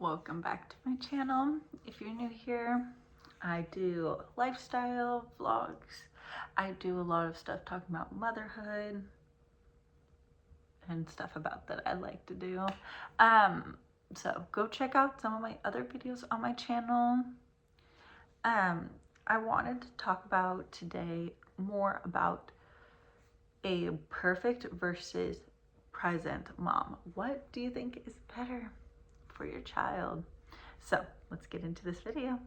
Welcome back to my channel. If you're new here, I do lifestyle vlogs. I do a lot of stuff talking about motherhood and stuff about that I like to do. So go check out some of my other videos on my channel. I wanted to talk about today more about a perfect versus present mom. What do you think is better for your child? So let's get into this video.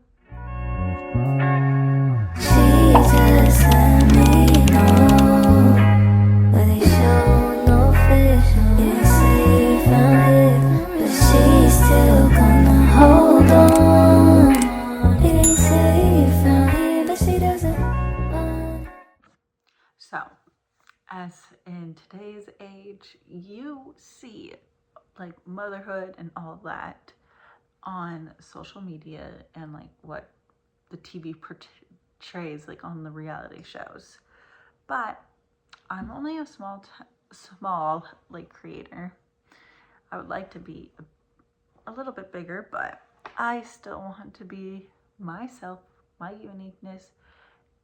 So, as in today's age, you see like motherhood and all of that on social media and like what the TV portrays like on the reality shows. But I'm only a small like creator. I would like to be a little bit bigger, but I still want to be myself, my uniqueness,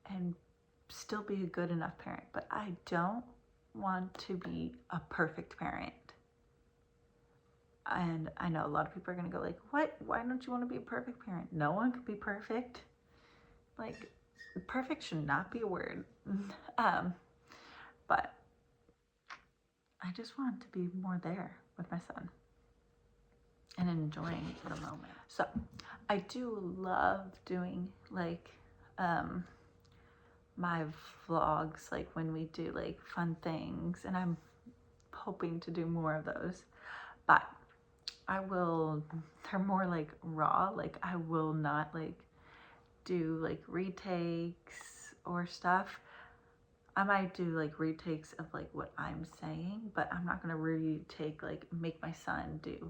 and still be a good enough parent. But I don't want to be a perfect parent. And I know a lot of people are gonna go like, what? Why don't you want to be a perfect parent? No one could be perfect. Like, perfect should not be a word. But I just want to be more there with my son and enjoying the moment. So I do love doing like my vlogs, like when we do like fun things, and I'm hoping to do more of those. But they're more like raw. Like I will not like do like retakes or stuff. I might do like retakes of like what I'm saying, but I'm not gonna retake, like make my son do,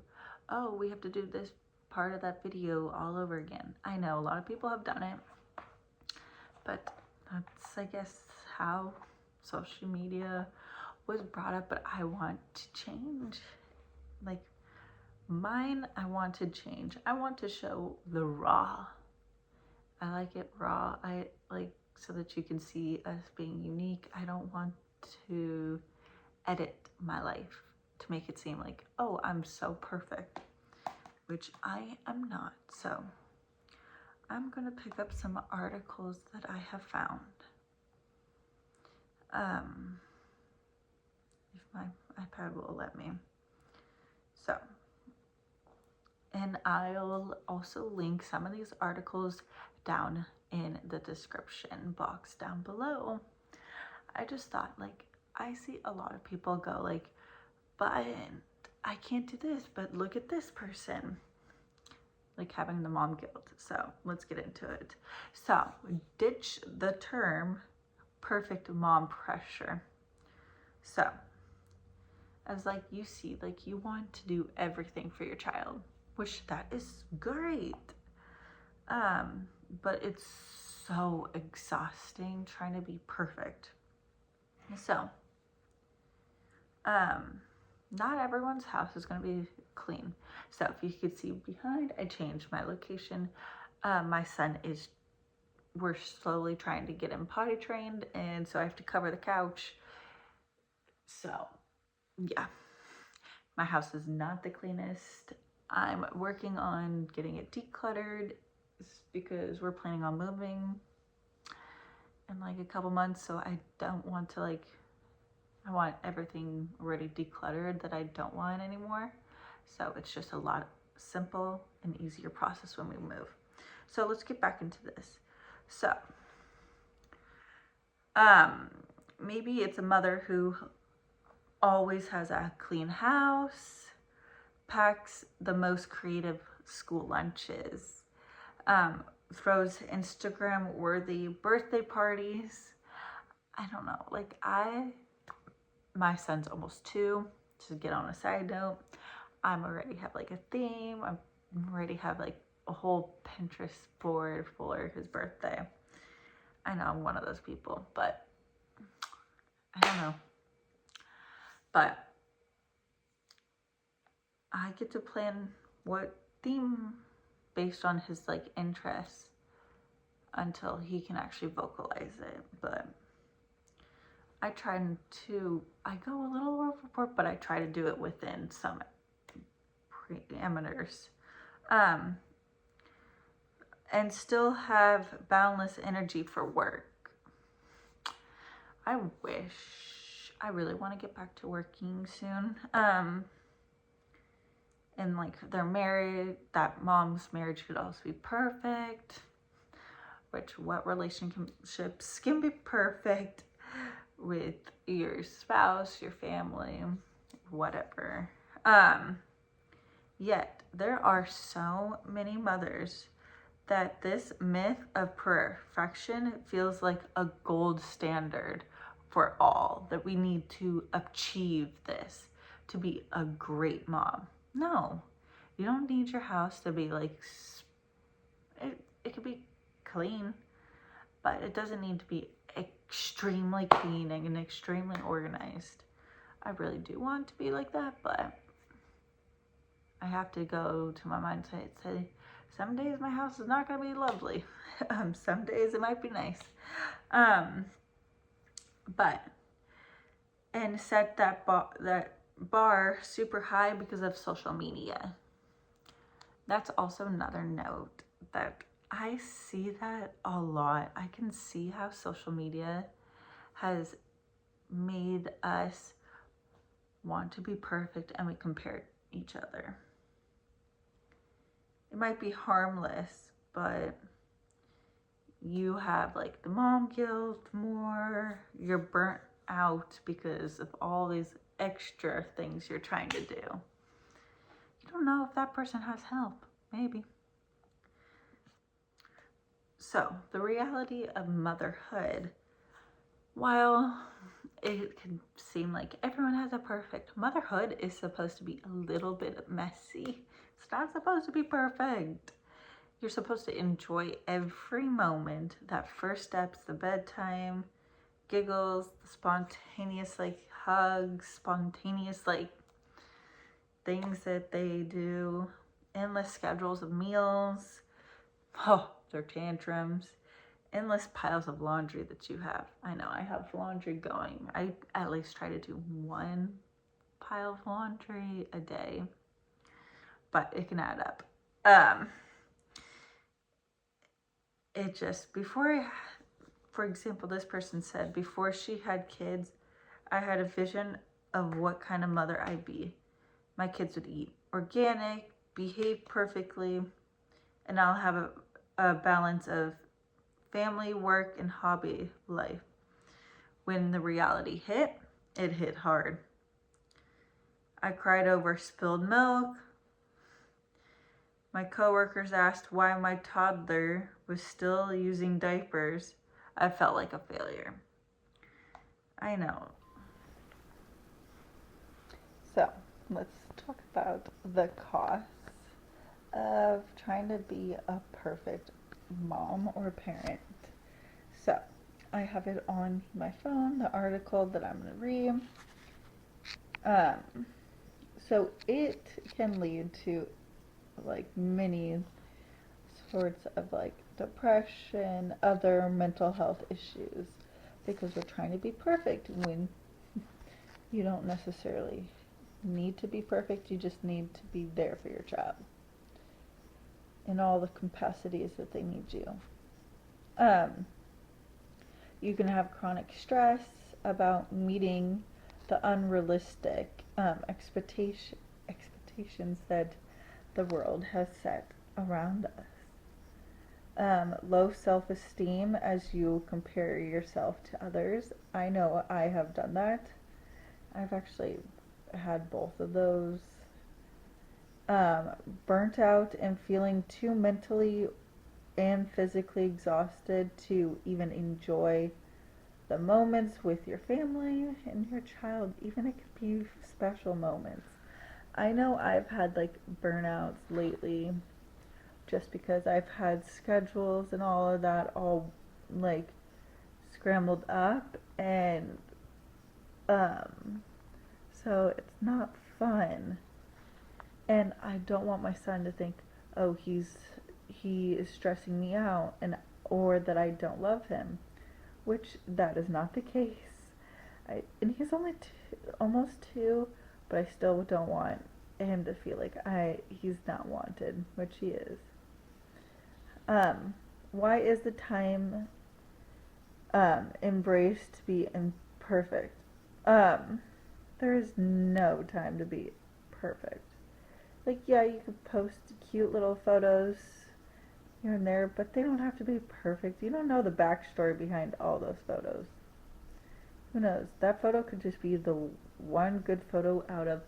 oh, we have to do this part of that video all over again. I know a lot of people have done it, but that's, I guess, how social media was brought up. But I want to change. Like mine, I want to change. I want to show the raw. I like it raw. I like so that you can see us being unique. I don't want to edit my life to make it seem like, oh, I'm so perfect, which I am not. So I'm gonna pick up some articles that I have found. If my iPad will let me. So, and I'll also link some of these articles down in the description box down below. I just thought, like, I see a lot of people go like, but I can't do this, but look at this person. Like having the mom guilt. So let's get into it. So ditch the term perfect mom pressure. So as like you see, like you want to do everything for your child, which that is great. But it's so exhausting trying to be perfect. So, not everyone's house is going to be clean. So if you could see behind, I changed my location. My son we're slowly trying to get him potty trained, and so I have to cover the couch. So yeah, my house is not the cleanest. I'm working on getting it decluttered because we're planning on moving in like a couple months. So I don't want to like, I want everything already decluttered that I don't want anymore. So it's just a lot simple and easier process when we move. So let's get back into this. So, maybe it's a mother who always has a clean house, packs the most creative school lunches, throws Instagram worthy birthday parties. I don't know, like my son's almost 2. To get on a side note, I'm already have like a theme. I already have like a whole Pinterest board for his birthday. I know I'm one of those people, but I don't know. But I get to plan what theme based on his like interests until he can actually vocalize it. But I go a little overboard, but I try to do it within some parameters. And still have boundless energy for work. I really want to get back to working soon. And like they're married, that mom's marriage could also be perfect. Which, what relationships can be perfect with your spouse, your family, whatever. Yet there are so many mothers that this myth of perfection feels like a gold standard for all, that we need to achieve this to be a great mom. No, you don't need your house to be like, it could be clean, but it doesn't need to be extremely clean and extremely organized. I really do want to be like that, but I have to go to my mindset and say, some days my house is not going to be lovely. Some days it might be nice. But, and set that bar super high because of social media. That's also another note that I see that a lot. I can see how social media has made us want to be perfect and we compare each other. It might be harmless, but you have like the mom guilt more. You're burnt out because of all these extra things you're trying to do. You don't know if that person has help. Maybe. So, the reality of motherhood, while it can seem like everyone has a perfect, motherhood is supposed to be a little bit messy. It's not supposed to be perfect. You're supposed to enjoy every moment. That first steps, the bedtime, giggles, the spontaneous like hugs, spontaneous like things that they do, endless schedules of meals, their tantrums, endless piles of laundry that you have. I know I have laundry going. I at least try to do one pile of laundry a day, but it can add up. It just, for example, this person said, before she had kids, I had a vision of what kind of mother I'd be. My kids would eat organic, behave perfectly, and I'll have a balance of family, work, and hobby life. When the reality hit, it hit hard. I cried over spilled milk. My coworkers asked why my toddler was still using diapers. I felt like a failure. I know. So, let's talk about the costs of trying to be a perfect mom or parent. So, I have it on my phone, the article that I'm going to read. So, it can lead to like many sorts of like depression, other mental health issues, because we're trying to be perfect when you don't necessarily need to be perfect. You just need to be there for your child in all the capacities that they need you. You can have chronic stress about meeting the unrealistic expectations that the world has set around us. Low self-esteem as you compare yourself to others. I know I have done that. I've actually had both of those. Burnt out and feeling too mentally and physically exhausted to even enjoy the moments with your family and your child. Even it could be special moments. I know I've had like burnouts lately just because I've had schedules and all of that all like scrambled up, and so it's not fun. And I don't want my son to think, oh, he is stressing me out, and or that I don't love him, which that is not the case. And he's only almost 2, but I still don't want him to feel like he's not wanted, which he is. Why is the time embraced to be imperfect? There is no time to be perfect. Like, yeah, you could post cute little photos here and there, but they don't have to be perfect. You don't know the backstory behind all those photos. Who knows? That photo could just be the one good photo out of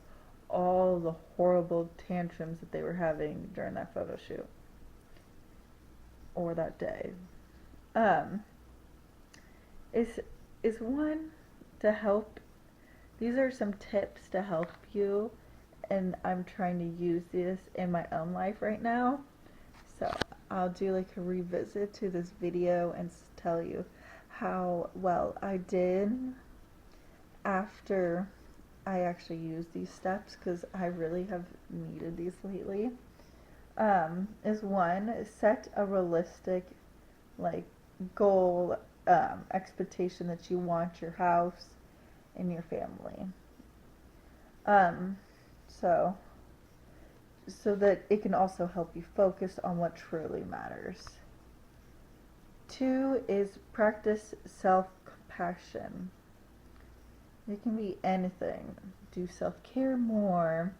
all the horrible tantrums that they were having during that photo shoot. Or that day. Is one to help. These are some tips to help you, and I'm trying to use this in my own life right now. So I'll do like a revisit to this video and tell you how well I did after I actually used these steps, because I really have needed these lately. Is one, set a realistic like goal, expectation that you want your house and your family. So that it can also help you focus on what truly matters. 2 is practice self-compassion. It can be anything. Do self-care more.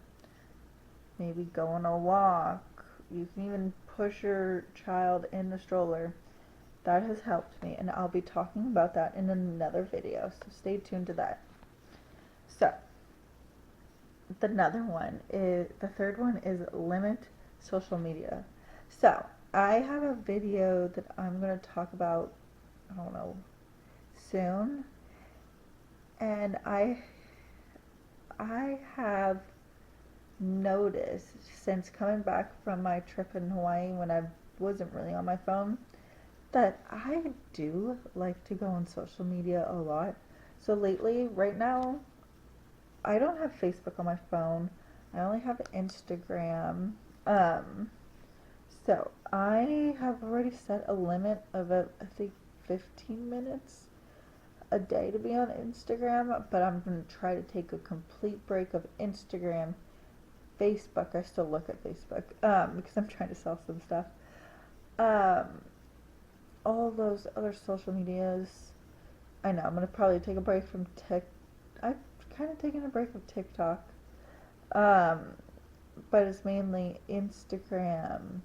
Maybe go on a walk. You can even push your child in the stroller. That has helped me, and I'll be talking about that in another video, so stay tuned to that. So, the third one is limit social media. So, I have a video that I'm going to talk about, I don't know, soon, and I have noticed since coming back from my trip in Hawaii, when I wasn't really on my phone, that I do like to go on social media a lot. So lately, right now, I don't have Facebook on my phone. I only have Instagram. So I have already set a limit of I think 15 minutes a day to be on Instagram, but I'm going to try to take a complete break of Instagram. Facebook, I still look at Facebook, because I'm trying to sell some stuff. All those other social medias, I know, I'm going to probably take a break from I've kind of taken a break of TikTok, but it's mainly Instagram.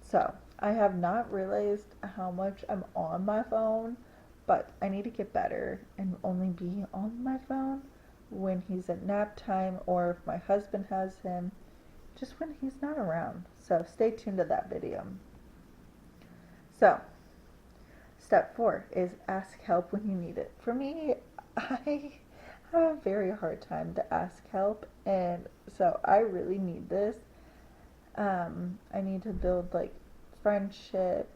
So, I have not realized how much I'm on my phone, but I need to get better and only be on my phone when he's at nap time, or if my husband has him, just when he's not around. So stay tuned to that video. So, step 4 is ask help when you need it. For me, I have a very hard time to ask help, and so I really need this. I need to build like friendships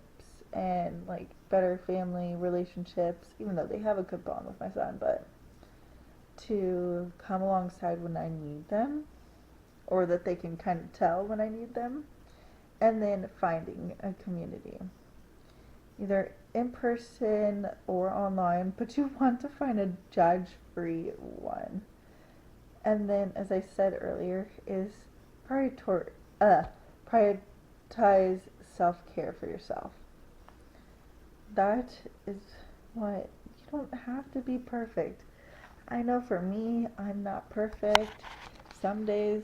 and like better family relationships, even though they have a good bond with my son, but to come alongside when I need them, or that they can kind of tell when I need them, and then finding a community, either in person or online, but you want to find a judge-free one. And then, as I said earlier, is prioritize self-care for yourself. That is what, you don't have to be perfect. I know for me, I'm not perfect. Some days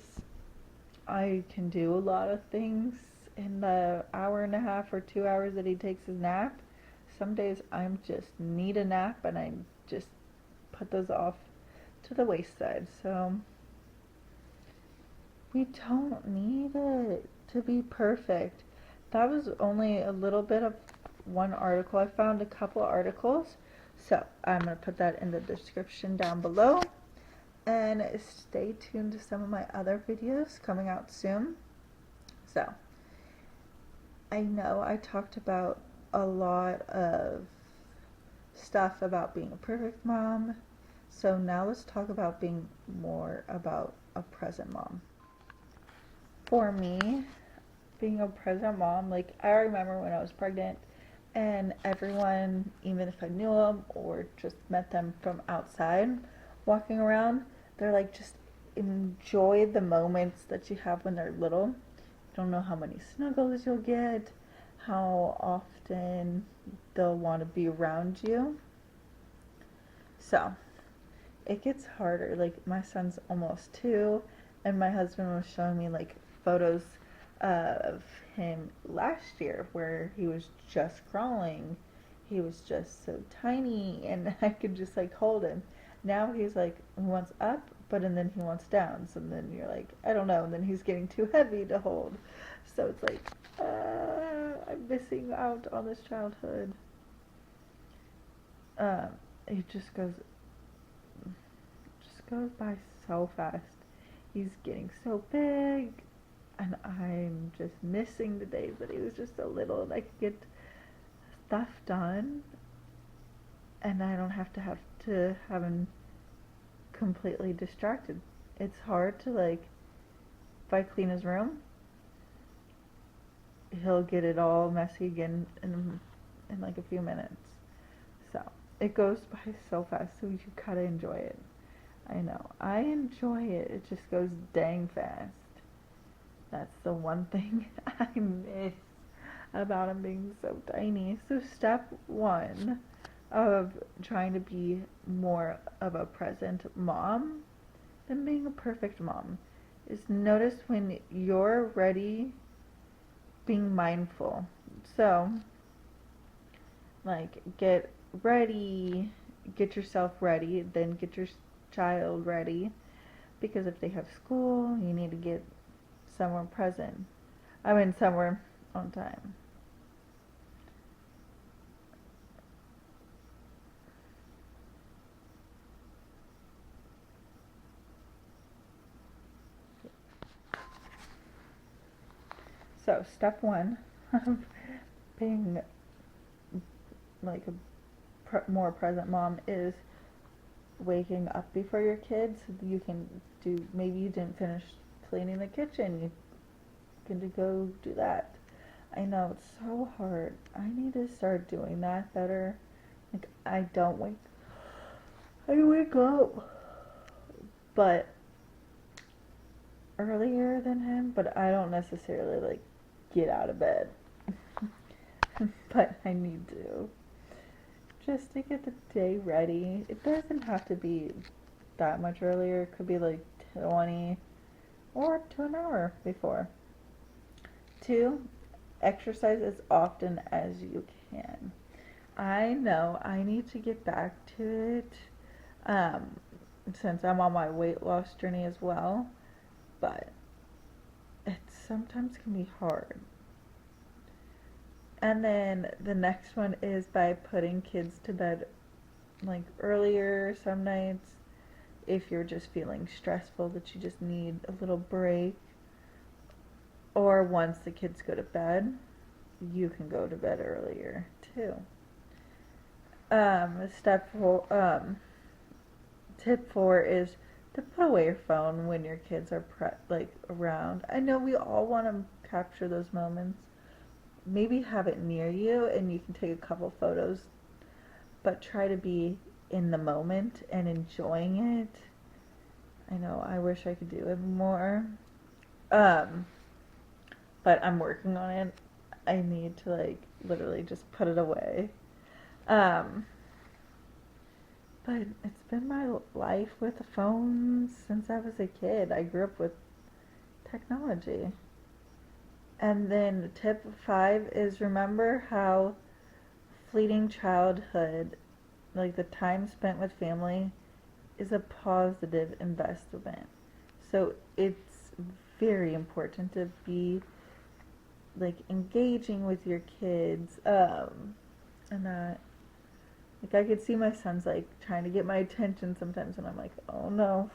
I can do a lot of things in the hour and a half or 2 hours that he takes his nap. Some days I just need a nap, and I just put those off to the wayside. So we don't need it to be perfect. That was only a little bit of one article. I found a couple articles, so I'm going to put that in the description down below. And stay tuned to some of my other videos coming out soon. So, I know I talked about a lot of stuff about being a perfect mom. So now let's talk about being more about a present mom. For me, being a present mom. Like, I remember when I was pregnant and everyone, even if I knew them or just met them from outside walking around, they're like, just enjoy the moments that you have when they're little. You don't know how many snuggles you'll get, how often they'll want to be around you. So, it gets harder. Like, my son's almost 2, and my husband was showing me like photos of him last year where he was just crawling. He was just so tiny, and I could just like hold him. Now he's like, he wants up, but and then he wants down. So then you're like, I don't know. And then he's getting too heavy to hold. So it's like, I'm missing out on this childhood. Um, it just goes by so fast. He's getting so big, and I'm just missing the days that he was just so little and I could get stuff done, and I don't have him completely distracted. It's hard to like, if I clean his room, he'll get it all messy again in like a few minutes. So it goes by so fast, so you gotta enjoy it. I know. I enjoy it. It just goes dang fast. That's the one thing I miss about him being so tiny. So step one of trying to be more of a present mom than being a perfect mom is notice when you're ready, being mindful. So, like, get ready, get yourself ready, then get your child ready, because if they have school, you need to get somewhere present. I mean, somewhere on time. So, step one of being like a more present mom is waking up before your kids. You can do, maybe you didn't finish cleaning the kitchen, you can go do that. I know it's so hard. I need to start doing that better. Like, I wake up, but earlier than him, but I don't necessarily like get out of bed. But I need to, just to get the day ready. It doesn't have to be that much earlier. It could be like 20 or to an hour before. 2, exercise as often as you can. I know I need to get back to it, um, since I'm on my weight loss journey as well, but it sometimes can be hard. And then the next one is by putting kids to bed like earlier some nights, if you're just feeling stressful that you just need a little break, or once the kids go to bed, you can go to bed earlier too. Step 4, tip 4 is to put away your phone when your kids are around. I know we all want to capture those moments. Maybe have it near you and you can take a couple photos, but try to be in the moment and enjoying it. I know I wish I could do it more, um, but I'm working on it. I need to like literally just put it away. Um, but it's been my life with phones since I was a kid. I grew up with technology. And then tip 5 is remember how fleeting childhood, like the time spent with family, is a positive investment. So it's very important to be like engaging with your kids, and that, like, I could see my son's like trying to get my attention sometimes, and I'm like, oh no,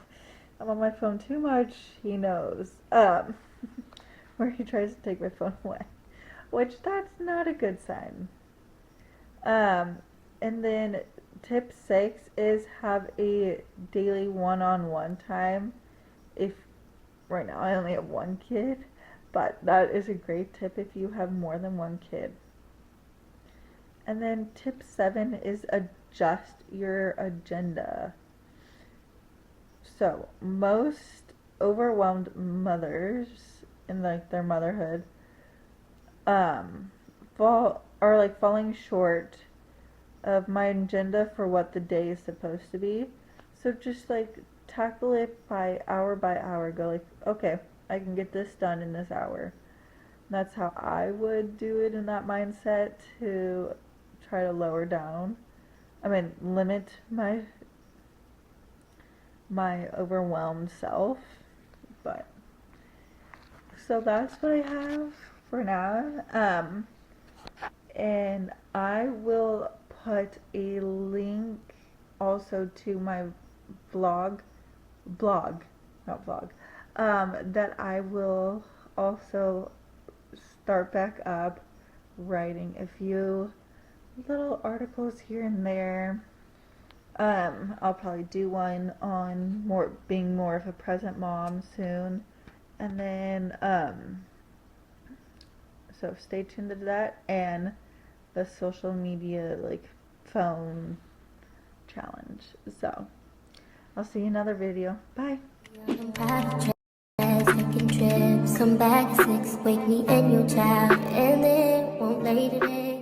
I'm on my phone too much. He knows, where he tries to take my phone away, which that's not a good sign. Um, and then tip 6 is have a daily one-on-one time. If right now I only have one kid, But that is a great tip if you have more than one kid. And then tip 7 is adjust your agenda. So most overwhelmed mothers in like their motherhood falling short of my agenda for what the day is supposed to be. So just like tackle it by hour. Go like, okay, I can get this done in this hour. And that's how I would do it in that mindset, to try to limit my overwhelmed self. But so that's what I have for now. And I will put a link also to my blog, not vlog, that I will also start back up writing a few little articles here and there. I'll probably do one on being more of a present mom soon. And then, so stay tuned to that, and the social media, like, phone challenge. So, I'll see you in another video. Bye. Taking trips, come back at 6, wake me and your child, and then won't lay today.